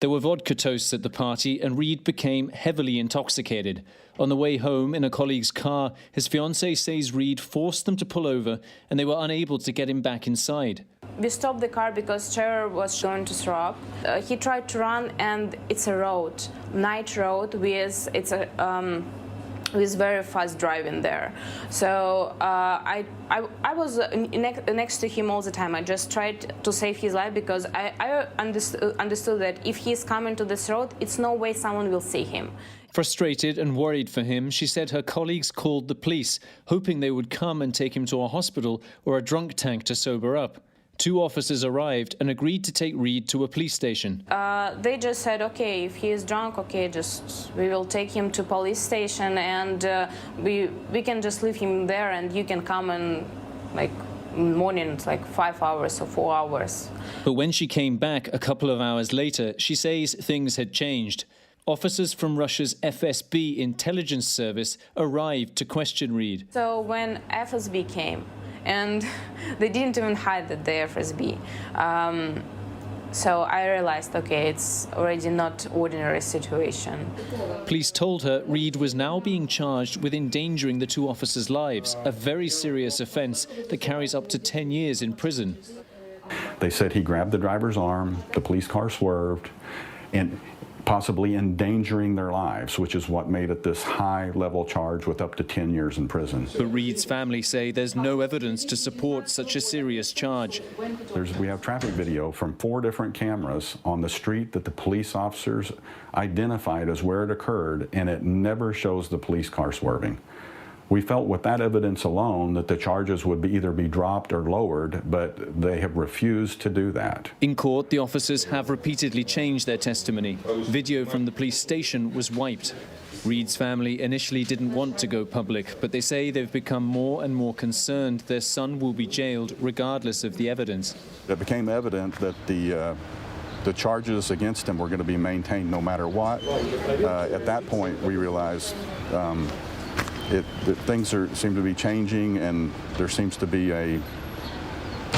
There were vodka toasts at the party, and Reed became heavily intoxicated. On the way home in a colleague's car, his fiancée says Reed forced them to pull over, and they were unable to get him back inside. We stopped the car because Trevor was going to throw up. He tried to run, and it's a road, night road, with very fast driving there. So I was next to him all the time. I just tried to save his life because I understood that if he's coming to this road, it's no way someone will see him. Frustrated and worried for him, she said her colleagues called the police, hoping they would come and take him to a hospital or a drunk tank to sober up. 2 officers arrived and agreed to take Reed to a police station. They just said, okay, if he is drunk, okay, we will take him to police station, and we can just leave him there, and you can come and morning, 5 hours or 4 hours. But when she came back a couple of hours later, she says things had changed. Officers from Russia's FSB intelligence service arrived to question Reed. So when FSB came, and they didn't even hide that they're FSB. So I realized, okay, it's already not ordinary situation. Police told her Reed was now being charged with endangering the two officers' lives, a very serious offence that carries up to 10 years in prison. They said he grabbed the driver's arm, the police car swerved, and possibly endangering their lives, which is what made it this high-level charge with up to 10 years in prison. But Reed's family say there's no evidence to support such a serious charge. We have traffic video from 4 different cameras on the street that the police officers identified as where it occurred, and it never shows the police car swerving. We felt with that evidence alone that the charges would either be dropped or lowered, but they have refused to do that. In court, the officers have repeatedly changed their testimony. Video from the police station was wiped. Reed's family initially didn't want to go public, but they say they've become more and more concerned their son will be jailed regardless of the evidence. It became evident that the charges against him were going to be maintained no matter what. At that point, we realized that things seem to be changing, and there seems to be a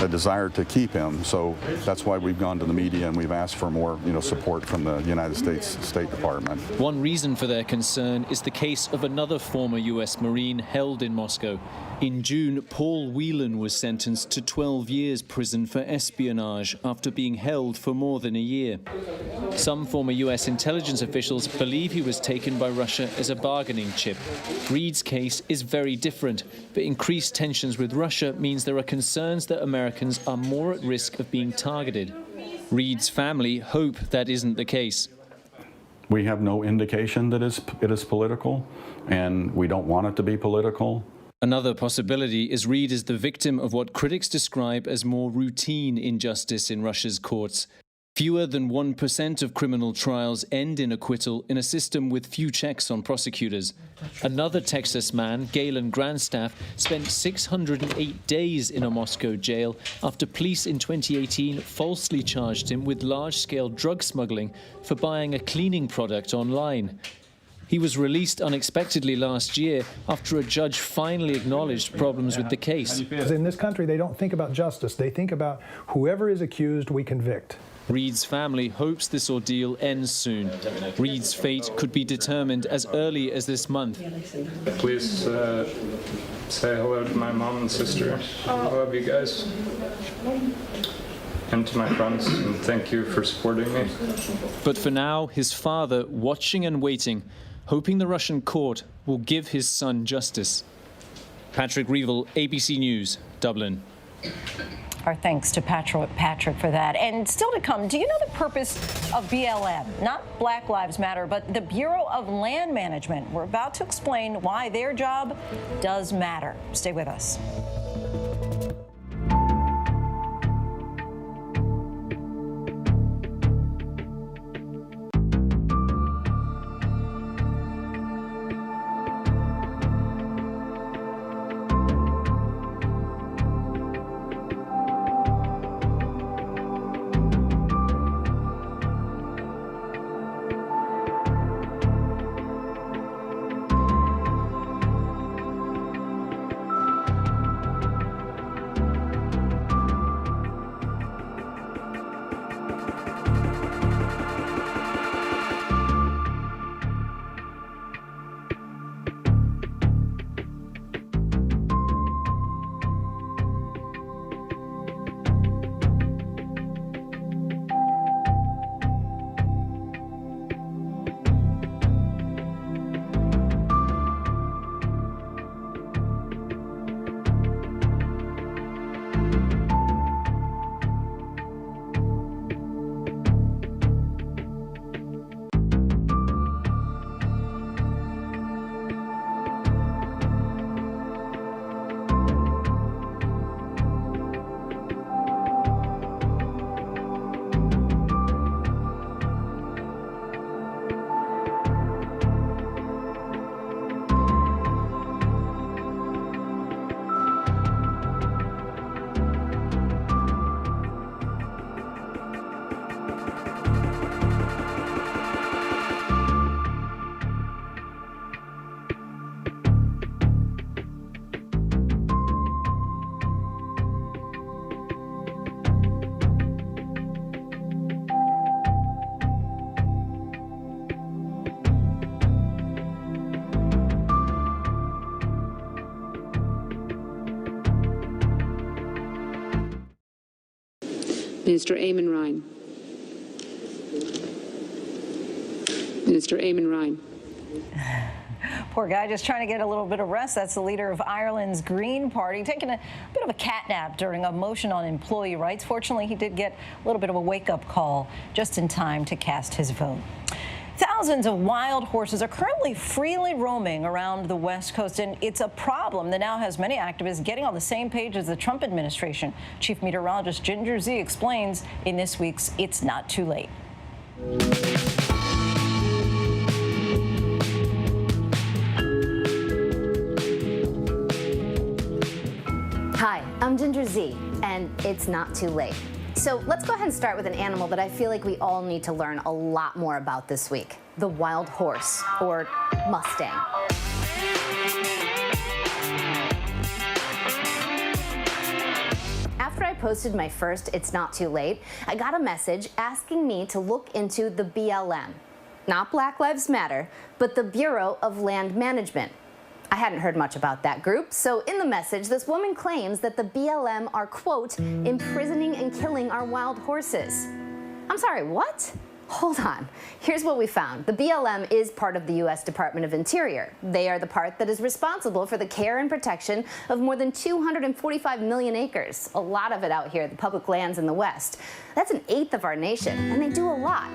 desire to keep him. So that's why we've gone to the media and we've asked for more, support from the United States State Department. One reason for their concern is the case of another former U.S. Marine held in Moscow. In June, Paul Whelan was sentenced to 12 years prison for espionage after being held for more than a year. Some former U.S. intelligence officials believe he was taken by Russia as a bargaining chip. Reed's case is very different, but increased tensions with Russia means there are concerns that Americans are more at risk of being targeted. Reed's family hope that isn't the case. We have no indication that it is political, and we don't want it to be political. Another possibility is Reed is the victim of what critics describe as more routine injustice in Russia's courts. Fewer than 1% of criminal trials end in acquittal in a system with few checks on prosecutors. Another Texas man, Galen Grandstaff, spent 608 days in a Moscow jail after police in 2018 falsely charged him with large-scale drug smuggling for buying a cleaning product online. He was released unexpectedly last year after a judge finally acknowledged problems with the case. In this country, they don't think about justice. They think about whoever is accused, we convict. Reed's family hopes this ordeal ends soon. Reed's fate could be determined as early as this month. Please say hello to my mom and sister. I love you guys. And to my friends, and thank you for supporting me. But for now, his father, watching and waiting, hoping the Russian court will give his son justice. Patrick Reevell, ABC News, Dublin. Our thanks to Patrick for that. And still to come, do you know the purpose of BLM? Not Black Lives Matter, but the Bureau of Land Management. We're about to explain why their job does matter. Stay with us. Minister Eamon Ryan. Minister Eamon Ryan. Poor guy just trying to get a little bit of rest. That's the leader of Ireland's Green Party, taking a bit of a catnap during a motion on employee rights. Fortunately, he did get a little bit of a wake-up call just in time to cast his vote. Thousands of wild horses are currently freely roaming around the West Coast, and it's a problem that now has many activists getting on the same page as the Trump administration. Chief Meteorologist Ginger Z explains in this week's It's Not Too Late. Hi, I'm Ginger Z, and it's not too late. So let's go ahead and start with an animal that I feel like we all need to learn a lot more about this week: the wild horse, or Mustang. After I posted my first It's Not Too Late, I got a message asking me to look into the BLM. Not Black Lives Matter, but the Bureau of Land Management. I hadn't heard much about that group, so in the message, this woman claims that the BLM are, quote, imprisoning and killing our wild horses. I'm sorry, what? Hold on. Here's what we found. The BLM is part of the U.S. Department of Interior. They are the part that is responsible for the care and protection of more than 245 million acres, a lot of it out here, the public lands in the West. That's 1/8 of our nation, and they do a lot.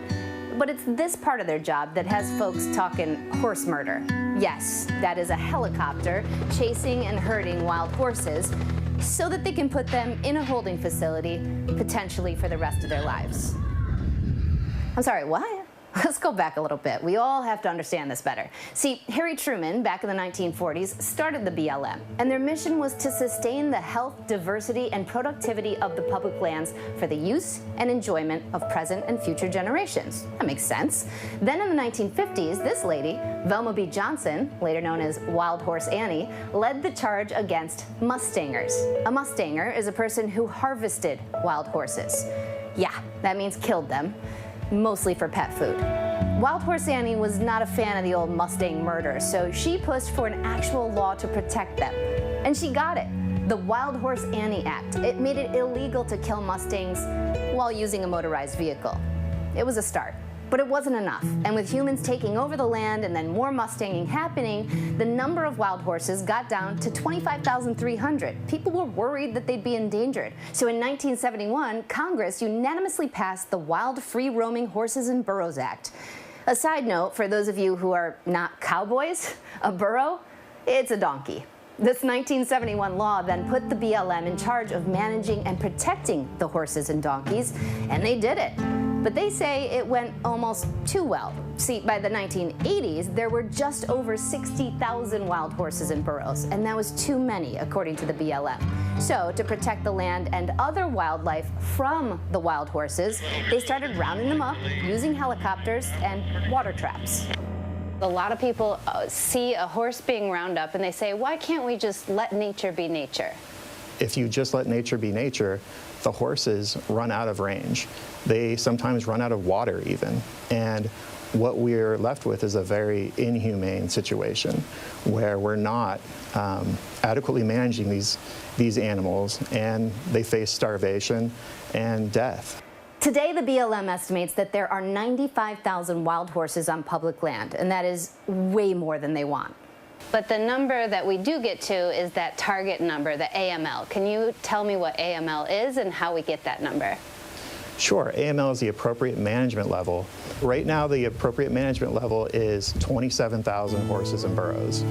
But it's this part of their job that has folks talking horse murder. Yes, that is a helicopter chasing and herding wild horses so that they can put them in a holding facility, potentially for the rest of their lives. I'm sorry, what? Let's go back a little bit. We all have to understand this better. See, Harry Truman, back in the 1940s, started the BLM, and their mission was to sustain the health, diversity, and productivity of the public lands for the use and enjoyment of present and future generations. That makes sense. Then in the 1950s, this lady, Velma B. Johnson, later known as Wild Horse Annie, led the charge against Mustangers. A Mustanger is a person who harvested wild horses. Yeah, that means killed them, mostly for pet food. Wild Horse Annie was not a fan of the old Mustang murder, so she pushed for an actual law to protect them. And she got it. The Wild Horse Annie Act. It made it illegal to kill Mustangs while using a motorized vehicle. It was a start. But it wasn't enough. And with humans taking over the land and then more Mustanging happening, the number of wild horses got down to 25,300. People were worried that they'd be endangered. So in 1971, Congress unanimously passed the Wild Free Roaming Horses and Burros Act. A side note, for those of you who are not cowboys, a burro, it's a donkey. This 1971 law then put the BLM in charge of managing and protecting the horses and donkeys, and they did it. But they say it went almost too well. See, by the 1980s, there were just over 60,000 wild horses and burros, and that was too many, according to the BLM. So, to protect the land and other wildlife from the wild horses, they started rounding them up using helicopters and water traps. A lot of people see a horse being rounded up and they say, why can't we just let nature be nature? If you just let nature be nature, the horses run out of range. They sometimes run out of water even. And what we're left with is a very inhumane situation where we're not adequately managing these animals, and they face starvation and death. Today, the BLM estimates that there are 95,000 wild horses on public land, and that is way more than they want. But the number that we do get to is that target number, the AML. Can you tell me what AML is and how we get that number? Sure. AML is the appropriate management level. Right now, the appropriate management level is 27,000 horses and burros.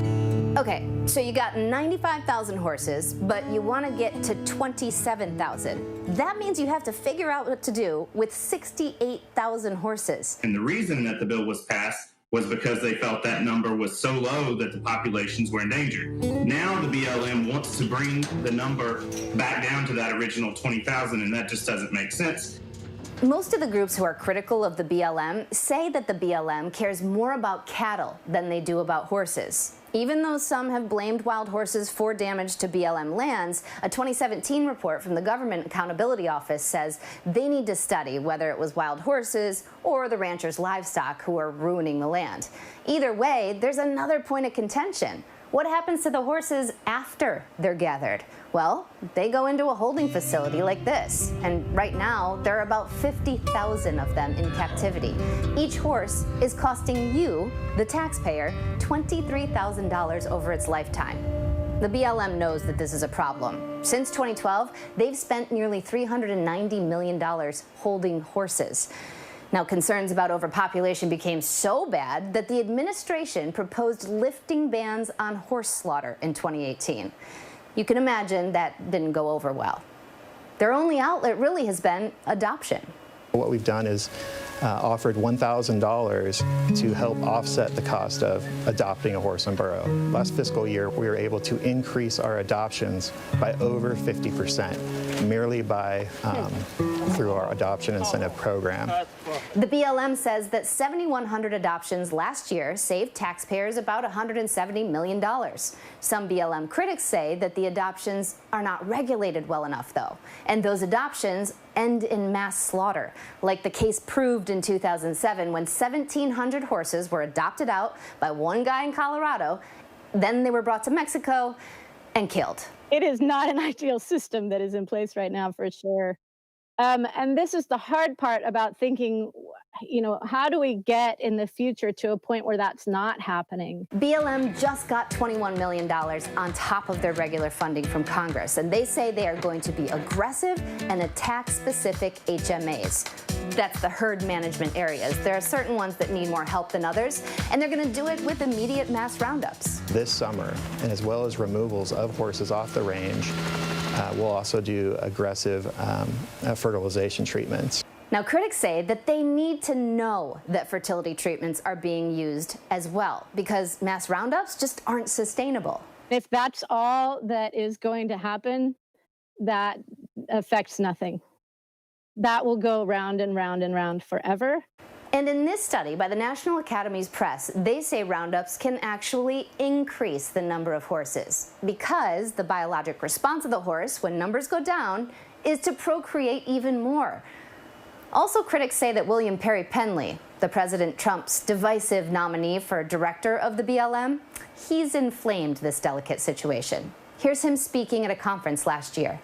Okay, so you got 95,000 horses, but you want to get to 27,000. That means you have to figure out what to do with 68,000 horses. And the reason that the bill was passed was because they felt that number was so low that the populations were endangered. Now the BLM wants to bring the number back down to that original 20,000, and that just doesn't make sense. Most of the groups who are critical of the BLM say that the BLM cares more about cattle than they do about horses. Even though some have blamed wild horses for damage to BLM lands, a 2017 report from the Government Accountability Office says they need to study whether it was wild horses or the ranchers' livestock who are ruining the land. Either way, there's another point of contention. What happens to the horses after they're gathered? Well, they go into a holding facility like this, and right now there are about 50,000 of them in captivity. Each horse is costing you, the taxpayer, $23,000 over its lifetime. The BLM knows that this is a problem. Since 2012, they've spent nearly $390 million holding horses. Now, concerns about overpopulation became so bad that the administration proposed lifting bans on horse slaughter in 2018. You can imagine that didn't go over well. Their only outlet really has been adoption. What we've done is offered $1,000 to help offset the cost of adopting a horse and burro. Last fiscal year, we were able to increase our adoptions by over 50%, merely by through our adoption incentive program. The BLM says that 7,100 adoptions last year saved taxpayers about $170 million. Some BLM critics say that the adoptions are not regulated well enough, though, and those adoptions end in mass slaughter, like the case proved in 2007 when 1,700 horses were adopted out by one guy in Colorado. Then they were brought to Mexico and killed. It is not an ideal system that is in place right now, for sure. And this is the hard part about thinking, you know, how do we get in the future to a point where that's not happening? BLM just got $21 million on top of their regular funding from Congress, and they say they are going to be aggressive and attack specific HMAs. That's the herd management areas. There are certain ones that need more help than others, and they're going to do it with immediate mass roundups. This summer, and as well as removals of horses off the range, we'll also do aggressive fertilization treatments. Now, critics say that they need to know that fertility treatments are being used as well, because mass roundups just aren't sustainable. If that's all that is going to happen, that affects nothing. That will go round and round and round forever. And in this study by the National Academies Press, they say roundups can actually increase the number of horses because the biologic response of the horse when numbers go down is to procreate even more. Also, critics say that William Perry Penley, the President Trump's divisive nominee for director of the BLM, he's inflamed this delicate situation. Here's him speaking at a conference last year.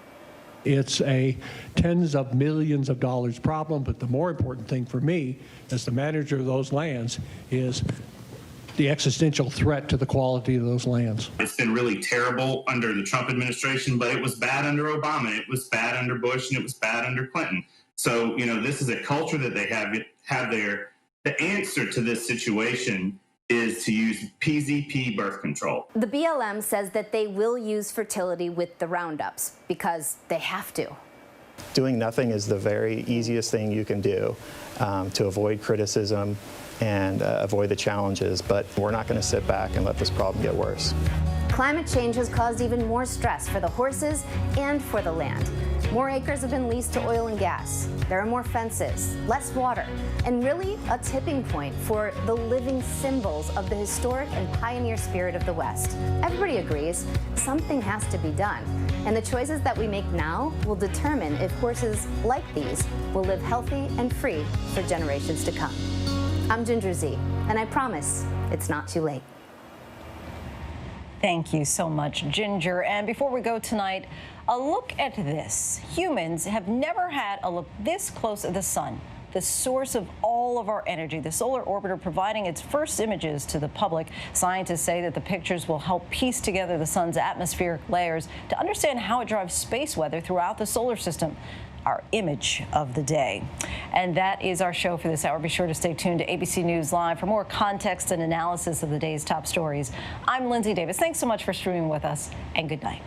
It's a tens of millions of dollars problem, but the more important thing for me as the manager of those lands is the existential threat to the quality of those lands. It's been really terrible under the Trump administration, but it was bad under Obama, it was bad under Bush, and it was bad under Clinton. So, you know, this is a culture that they have there. The answer to this situation is to use PZP birth control. The BLM says that they will use fertility with the roundups because they have to. Doing nothing is the very easiest thing you can do to avoid criticism and avoid the challenges, but we're not going to sit back and let this problem get worse. Climate change has caused even more stress for the horses and for the land. More acres have been leased to oil and gas. There are more fences, less water, and really a tipping point for the living symbols of the historic and pioneer spirit of the West. Everybody agrees something has to be done, and the choices that we make now will determine if horses like these will live healthy and free for generations to come. I'm Ginger Z, and I promise it's not too late. Thank you so much, Ginger. And before we go tonight, a look at this. Humans have never had a look this close at the sun, the source of all of our energy. The solar orbiter providing its first images to the public. Scientists say that the pictures will help piece together the sun's atmospheric layers to understand how it drives space weather throughout the solar system. Our image of the day. And that is our show for this hour. Be sure to stay tuned to ABC News Live for more context and analysis of the day's top stories. I'm Lindsay Davis. Thanks so much for streaming with us, and good night.